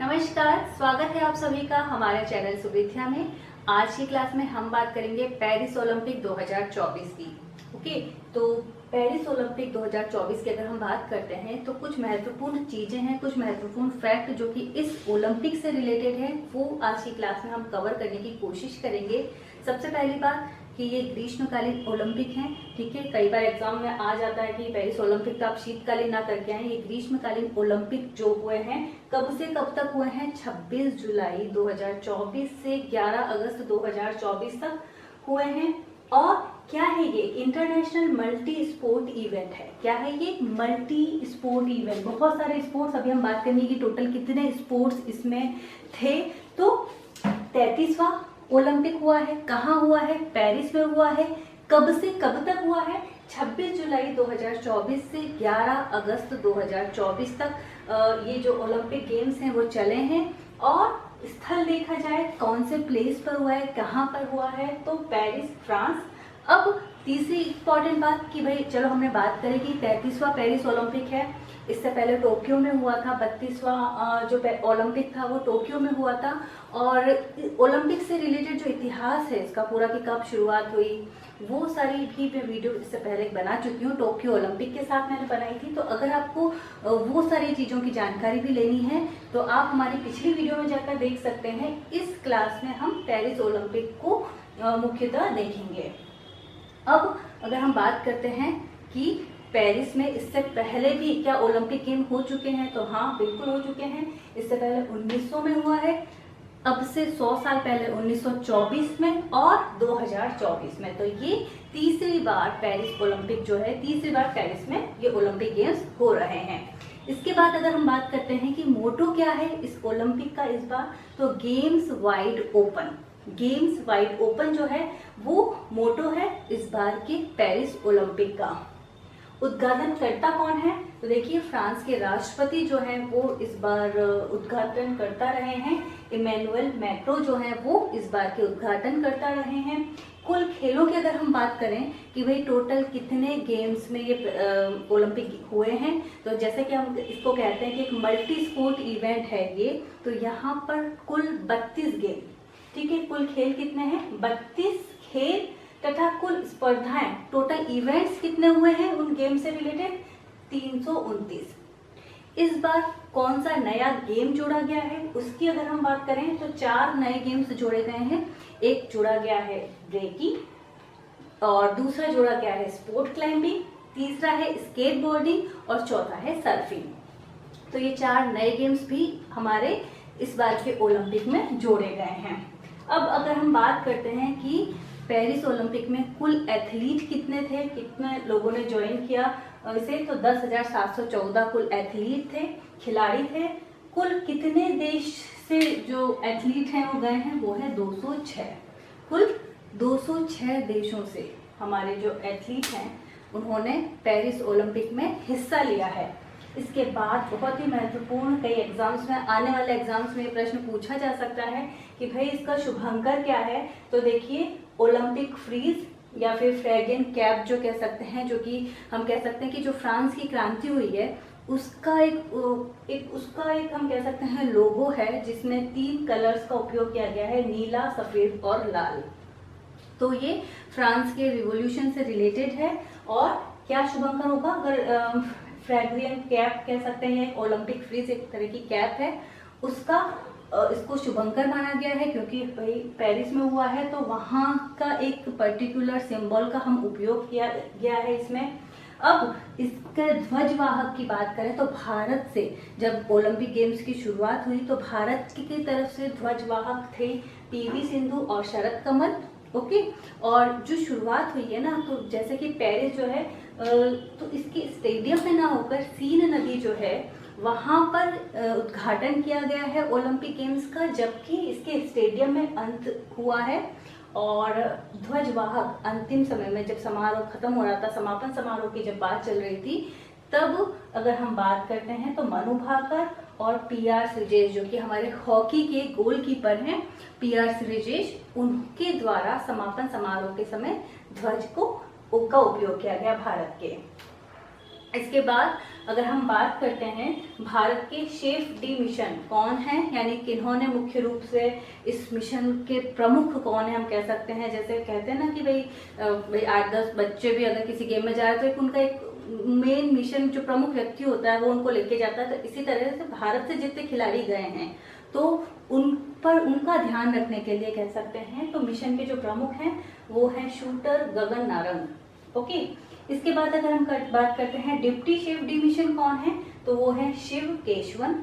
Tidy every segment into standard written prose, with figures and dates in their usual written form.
नमस्कार, स्वागत है आप सभी का हमारे चैनल सुविध्या में। आज की क्लास में हम बात करेंगे पेरिस ओलंपिक 2024 की। ओके, तो पेरिस ओलंपिक 2024 की अगर हम बात करते हैं तो कुछ महत्वपूर्ण चीजें हैं, कुछ महत्वपूर्ण फैक्ट जो कि इस ओलंपिक से रिलेटेड है, वो आज की क्लास में हम कवर करने की कोशिश करेंगे। सबसे पहली बात कि ये ग्रीष्मकालीन ओलंपिक है, ठीक है। कई बार एग्जाम में आ जाता है कि पेरिस ओलंपिक का आप शीतकालीन ना करके आए। ये ग्रीष्मकालीन ओलंपिक जो हुए हैं कब से कब तक हुए हैं? 26 जुलाई 2024 से 11 अगस्त 2024 तक हुए हैं। और क्या है ये? इंटरनेशनल मल्टी स्पोर्ट इवेंट है। क्या है ये? Multi sport event. बहुत सारे स्पोर्ट्स, अभी हम बात करेंगे कि टोटल कितने स्पोर्ट्स इसमें थे। तो 33वां ओलंपिक हुआ है। कहाँ हुआ है? पेरिस में हुआ है। कब से कब तक हुआ है? 26 जुलाई 2024 से 11 अगस्त 2024 तक ये जो ओलंपिक गेम्स हैं वो चले हैं। और स्थल देखा जाए कौन से प्लेस पर हुआ है, कहाँ पर हुआ है, तो पेरिस, फ्रांस। अब तीसरी इंपॉर्टेंट बात कि भाई चलो हमने बात करें कि 33वां पेरिस ओलंपिक है। इससे पहले टोक्यो में हुआ था। 32वां जो ओलंपिक था वो टोक्यो में हुआ था। और ओलंपिक से रिलेटेड जो इतिहास है इसका पूरा कि कब शुरुआत हुई, वो सारी भी मैं वीडियो इससे पहले बना चुकी हूँ। टोक्यो ओलंपिक के साथ मैंने बनाई थी। तो अगर आपको वो सारी चीज़ों की जानकारी भी लेनी है तो आप हमारी पिछली वीडियो में जाकर देख सकते हैं। इस क्लास में हम पेरिस ओलंपिक को मुख्यतः देखेंगे। अब अगर हम बात करते हैं कि पेरिस में इससे पहले भी क्या ओलंपिक गेम हो चुके हैं, तो हाँ बिल्कुल हो चुके हैं। इससे पहले 1900 में हुआ है, अब से 100 साल पहले 1924 में और 2024 में। तो ये तीसरी बार पेरिस ओलंपिक जो है, तीसरी बार पेरिस में ये ओलंपिक गेम्स हो रहे हैं। इसके बाद अगर हम बात करते हैं कि मोटो क्या है इस ओलंपिक का इस बार, तो games wide open. Games wide open जो है वो मोटो है इस बार के पेरिस ओलंपिक का। उद्घाटनकर्ता कौन है? तो देखिए फ्रांस के राष्ट्रपति जो हैं वो इस बार उद्घाटन करता रहे हैं। इमैनुअल मैक्रो जो हैं वो इस बार के उद्घाटन करता रहे हैं। कुल खेलों की अगर हम बात करें कि भाई टोटल कितने गेम्स में ये ओलंपिक हुए हैं, तो जैसे कि हम इसको कहते हैं कि एक मल्टी स्पोर्ट इवेंट है ये, तो यहाँ पर कुल 32 गेम, ठीक है। कुल खेल कितने हैं? 32 खेल तथा कुल स्पर्धाएं, टोटल इवेंट्स कितने हुए हैं उन गेम से रिलेटेड? 329। इस बार कौन सा नया गेम जोड़ा गया है उसकी अगर हम बात करें तो 4 नए गेम्स जोड़े गए हैं। एक जोड़ा गया है ब्रेकिंग, और दूसरा जोड़ा गया है स्पोर्ट क्लाइंबिंग, तीसरा है स्केटबोर्डिंग और चौथा है सर्फिंग। तो ये 4 नए गेम्स भी हमारे इस बार के ओलंपिक में जोड़े गए हैं। अब अगर हम बात करते हैं कि पेरिस ओलंपिक में कुल एथलीट कितने थे, कितने लोगों ने ज्वाइन किया इसे, तो 10,714 कुल एथलीट थे, खिलाड़ी थे। कुल कितने देश से जो एथलीट हैं वो गए हैं? वो है 206। कुल 206 देशों से हमारे जो एथलीट हैं उन्होंने पेरिस ओलंपिक में हिस्सा लिया है। इसके बाद बहुत ही महत्वपूर्ण, कई एग्जाम्स में, आने वाले एग्जाम्स में प्रश्न पूछा जा सकता है कि भाई इसका शुभंकर क्या है। तो देखिए ओलंपिक फ्रीज या फिर फ्रैगन कैप जो कह सकते हैं, जो कि हम कह सकते हैं कि जो फ्रांस की क्रांति हुई है उसका एक हम कह सकते हैं लोगो है, जिसमें 3 कलर्स का उपयोग किया गया है, नीला, सफेद और लाल। तो ये फ्रांस के रिवॉल्यूशन से रिलेटेड है। और क्या शुभंकर होगा? अगर फ्रैग्रियन कैप कह सकते हैं, ओलंपिक फ्रीज एक तरह की कैप है, उसका इसको शुभंकर माना गया है क्योंकि भाई पेरिस में हुआ है तो वहाँ का एक पर्टिकुलर सिंबल का हम उपयोग किया गया है इसमें। अब इसके ध्वजवाहक की बात करें तो भारत से जब ओलंपिक गेम्स की शुरुआत हुई तो भारत की तरफ से ध्वजवाहक थे पीवी सिंधु और शरद कमल। ओके, और जो शुरुआत हुई है ना, तो जैसे कि पेरिस जो है तो इसके स्टेडियम में ना होकर सीन नदी जो है वहां पर उद्घाटन किया गया है ओलंपिक गेम्स का, जबकि इसके स्टेडियम में अंत हुआ है। और ध्वजवाहक अंतिम समय में जब समारोह खत्म हो रहा था, समापन समारोह की जब बात चल रही थी, तब अगर हम बात करते हैं तो मनु भाकर और पीआर श्रीजेश जो कि हमारे हॉकी के गोलकीपर हैं, पीआर श्रीजेश, उनके द्वारा समापन समारोह के समय ध्वज का उपयोग किया गया भारत के। इसके बाद अगर हम बात करते हैं भारत के शेफ डी मिशन कौन है, यानी किन्होंने मुख्य रूप से इस मिशन के प्रमुख कौन है, हम कह सकते हैं जैसे कहते हैं ना कि भाई 8-10 बच्चे भी अगर किसी गेम में जा रहे हैं तो उनका एक मेन मिशन जो प्रमुख व्यक्ति होता है वो उनको लेके जाता है। तो इसी तरह से भारत से जितने खिलाड़ी गए हैं तो उन पर उनका ध्यान रखने के लिए कह सकते हैं तो मिशन के जो प्रमुख हैं वो हैं शूटर गगन नारंग। ओके, इसके बाद अगर हम बात करते हैं डिप्टी शेफ डी मिशन कौन है तो वो है शिव केशवन।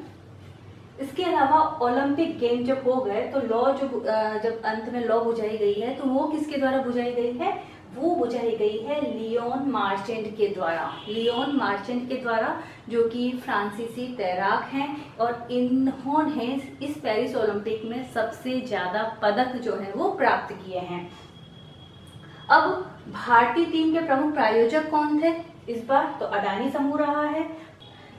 इसके अलावा ओलंपिक गेम जब हो गए तो लॉ जब अंत में लॉ बुझाई गई है तो वो किसके द्वारा बुझाई गई है, वो बुझाई गई है लियोन मार्चेंट के द्वारा। लियोन मार्चेंट के द्वारा जो कि फ्रांसीसी तैराक हैं और इन्होंने इस पेरिस ओलंपिक में सबसे ज्यादा पदक जो है वो प्राप्त किए हैं। अब भारतीय टीम के प्रमुख प्रायोजक कौन थे इस बार, तो अडानी समूह रहा है।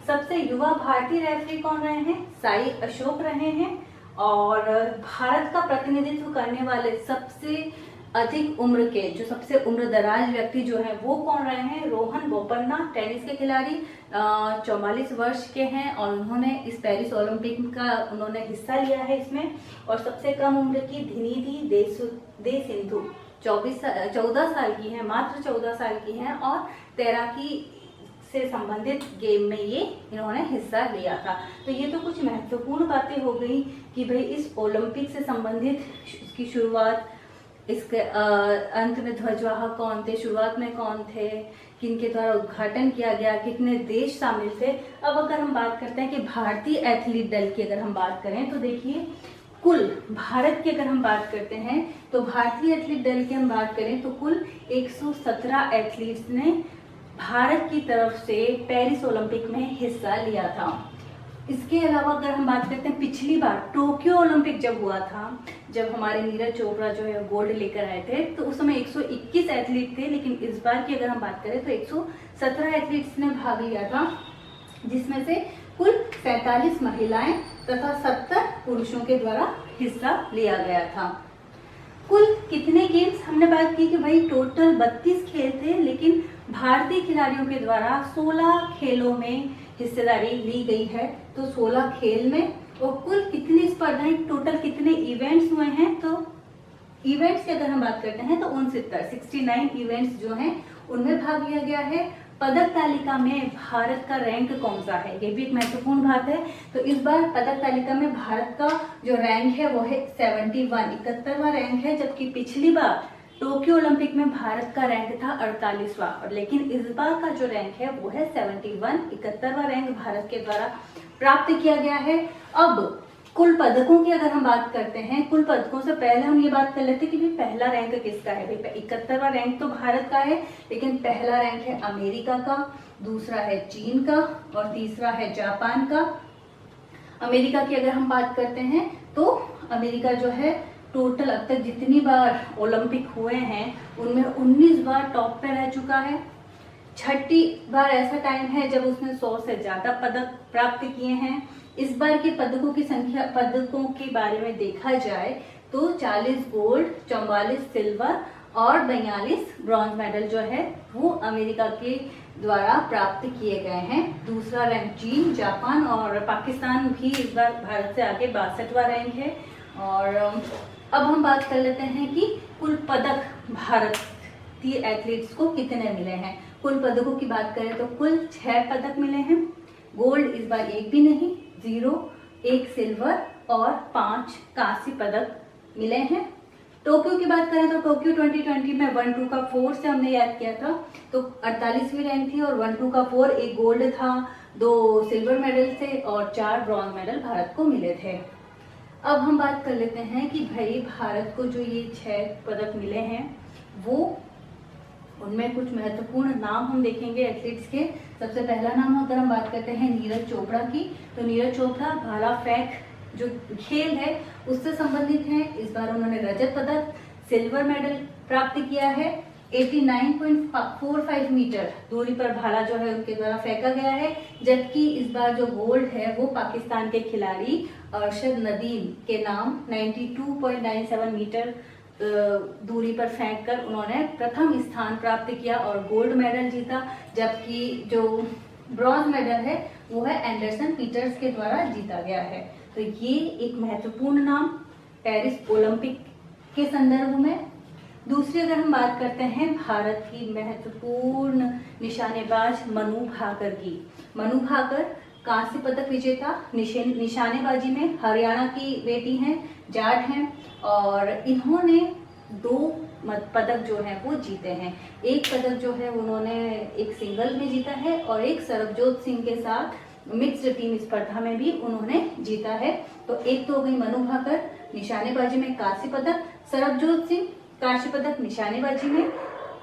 सबसे युवा भारतीय रेफरी कौन रहे हैं, साई अशोक रहे हैं। और भारत का प्रतिनिधित्व करने वाले सबसे अधिक उम्र के जो सबसे उम्रदराज व्यक्ति जो है वो कौन रहे हैं, रोहन बोपन्ना टेनिस के खिलाड़ी 44 वर्ष के हैं और उन्होंने इस पेरिस ओलंपिक का उन्होंने हिस्सा लिया है इसमें। और सबसे कम उम्र की धिनीधि दे सिंधु 14 साल की है, मात्र 14 साल की है और तैराकी से संबंधित गेम में ये इन्होंने हिस्सा लिया था। तो ये तो कुछ महत्वपूर्ण बातें हो गई कि भाई इस ओलंपिक से संबंधित इसकी शुरुआत, इसके अंत में ध्वजवाहक कौन थे, शुरुआत में कौन थे, किनके द्वारा उद्घाटन किया गया, कितने देश शामिल थे। अब अगर हम बात करते हैं कि भारतीय एथलीट दल की अगर हम बात करें तो देखिए कुल भारत की अगर हम बात करते हैं तो भारतीय एथलीट दल की हम बात करें तो कुल 117 एथलीट्स ने भारत की तरफ से पेरिस ओलंपिक में हिस्सा लिया था। इसके अलावा अगर हम बात करते हैं पिछली बार टोक्यो ओलंपिक जब हुआ था, जब हमारे नीरज चोपड़ा जो है गोल्ड लेकर आए थे तो उस समय 121 एथलीट थे, लेकिन इस बार की अगर हम बात करें तो 117 एथलीट्स ने भाग लिया था, जिसमें से कुल 47 महिलाएं तथा 70 पुरुषों के द्वारा हिस्सा लिया गया था। कुल कितने गेम्स हमने बात की कि भाई टोटल 32 खेल थे, लेकिन भारतीय खिलाड़ियों के द्वारा 16 खेलों में हिस्सेदारी ली गई है। तो 16 खेल में और कुल कितनी स्पर्धाएं, टोटल कितने इवेंट्स हुए हैं, तो इवेंट्स की अगर हम बात करते हैं तो 69 इवेंट्स जो हैं उनमें भाग लिया गया है। पदक तालिका में भारत का रैंक कौन सा है, ये भी एक महत्वपूर्ण बात है। तो इस बार पदक तालिका में भारत का जो रैंक है वो है 71वां रैंक है, जबकि पिछली बार टोक्यो ओलंपिक में भारत का रैंक था 48वां, और लेकिन इस बार का जो रैंक है वो है 71वां रैंक भारत के द्वारा प्राप्त किया गया है। अब कुल पदकों की अगर हम बात करते हैं, कुल पदकों से पहले हम ये बात कर लेते हैं कि भाई पहला रैंक किसका है। भाई 71वां रैंक तो भारत का है, लेकिन पहला रैंक है अमेरिका का, दूसरा है चीन का और तीसरा है जापान का। अमेरिका की अगर हम बात करते हैं तो अमेरिका जो है टोटल अब तक जितनी बार ओलंपिक हुए हैं उनमें 19 बार टॉप पे रह चुका है। 6ठी बार ऐसा टाइम है जब उसने 100 से ज्यादा पदक प्राप्त किए हैं। इस बार के पदकों की संख्या, पदकों के बारे में देखा जाए तो 40 गोल्ड, 44 सिल्वर और 42 ब्रॉन्ज मेडल जो है वो अमेरिका के द्वारा प्राप्त किए गए हैं। दूसरा रैंक चीन, जापान और पाकिस्तान भी इस बार भारत से आगे 62वां रैंक है। और अब हम बात कर लेते हैं कि कुल पदक भारतीय एथलीट्स को कितने मिले हैं। कुल पदकों की बात करें तो कुल 6 पदक मिले हैं। गोल्ड इस बार एक भी नहीं, 0, 1 सिल्वर और 5 कांस्य पदक मिले हैं। टोक्यो की बात करें तो टोक्यो 2020 में 1, 2 का 4 से हमने याद किया था, तो 48वीं रैंक थी और 1, 2 का 4, 1 गोल्ड था, 2 सिल्वर मेडल थे और 4 ब्रॉन्ज मेडल भारत को मिले थे। अब हम बात कर लेते हैं कि भाई भारत को जो ये 6 पदक मिले हैं वो उनमें कुछ महत्वपूर्ण नाम हम देखेंगे एथलीट्स के। सबसे पहला नाम अगर हम बात करते हैं नीरज चोपड़ा की, तो नीरज चोपड़ा भाला फेंक जो खेल है उससे संबंधित है। इस बार उन्होंने रजत पदक, सिल्वर मेडल प्राप्त किया है। 89.45 मीटर दूरी पर भाला जो है उनके द्वारा फेंका गया है, जबकि इस बार जो गोल्ड है वो पाकिस्तान के खिलाड़ी अरशद नदीम के नाम 92.97 मीटर दूरी पर फेंककर उन्होंने प्रथम स्थान प्राप्त किया और गोल्ड मेडल जीता। जबकि जो ब्रॉन्ज मेडल है वो है एंडरसन पीटर्स के द्वारा जीता गया है। तो ये एक महत्वपूर्ण नाम पेरिस ओलंपिक के संदर्भ में। दूसरी अगर हम बात करते हैं भारत की महत्वपूर्ण निशानेबाज मनु भाकर की। मनु भाकर कांस्य पदक विजेता, निशानेबाजी में हरियाणा की बेटी हैं, जाट हैं, और इन्होंने 2 पदक जो है वो जीते हैं। एक पदक जो है उन्होंने एक सिंगल में जीता है और एक सरबजोत सिंह के साथ मिक्स्ड टीम स्पर्धा में भी उन्होंने जीता है। तो एक तो हो गई मनु भाकर निशानेबाजी में कांस्य पदक, सरबजोत सिंह कांस्य पदक निशानेबाजी में।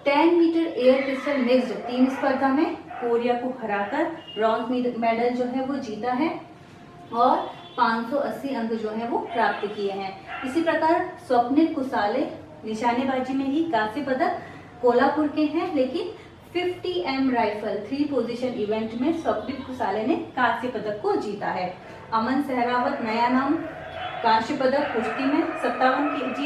10 metre air pistol mixed team स्पर्धा में कोरिया को हराकर ब्रॉन्ज मेडल जो है वो जीता है और 580 अंक जो है वो प्राप्त किए हैं। इसी प्रकार स्वप्निल कुसाले निशानेबाजी में ही कांस्य पदक कोल्हापुर के हैं, लेकिन 50M राइफल 3 पोजीशन इवेंट में स्वप्निल कुसाले ने कांस्य पदक को जीता है। अमन सहरावत नया नाम, कांस्य पदक कुश्ती में 57 kg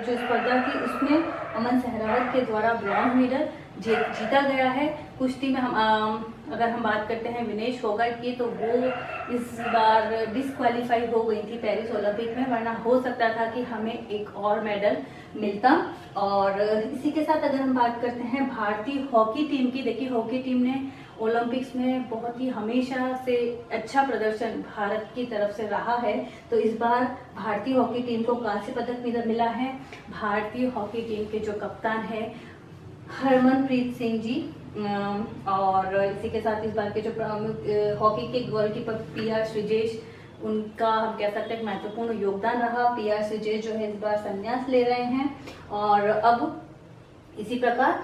जो स्पर्धा थी उसमें अमन सहरावत के द्वारा ब्रॉन्ज मेडल जीता गया है। कुश्ती में अगर हम बात करते हैं विनेश फोगाट की, तो वो इस बार डिस्क्वालीफाई हो गई थी पेरिस ओलंपिक में, वरना हो सकता था कि हमें एक और मेडल मिलता। और इसी के साथ अगर हम बात करते हैं भारतीय हॉकी टीम की, देखिए हॉकी टीम ने ओलंपिक्स में बहुत ही हमेशा से अच्छा प्रदर्शन भारत की तरफ से रहा है। तो इस बार भारतीय हॉकी टीम को कांस्य पदक मिला है। भारतीय हॉकी टीम के जो कप्तान है हरमनप्रीत सिंह जी, और इसी के साथ इस बार के जो हॉकी के गोलकीपर PR श्रीजेश, उनका हम कह सकते हैं महत्वपूर्ण योगदान रहा। PR श्रीजेश जो है इस बार संन्यास ले रहे हैं। और अब इसी प्रकार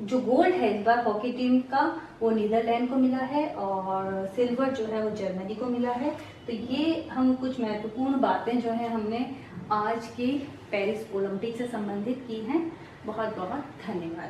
जो गोल्ड है इस बार हॉकी टीम का वो नीदरलैंड को मिला है और सिल्वर जो है वो जर्मनी को मिला है। तो ये हम कुछ महत्वपूर्ण बातें जो है हमने आज की पेरिस ओलंपिक से संबंधित की हैं। बहुत बहुत धन्यवाद।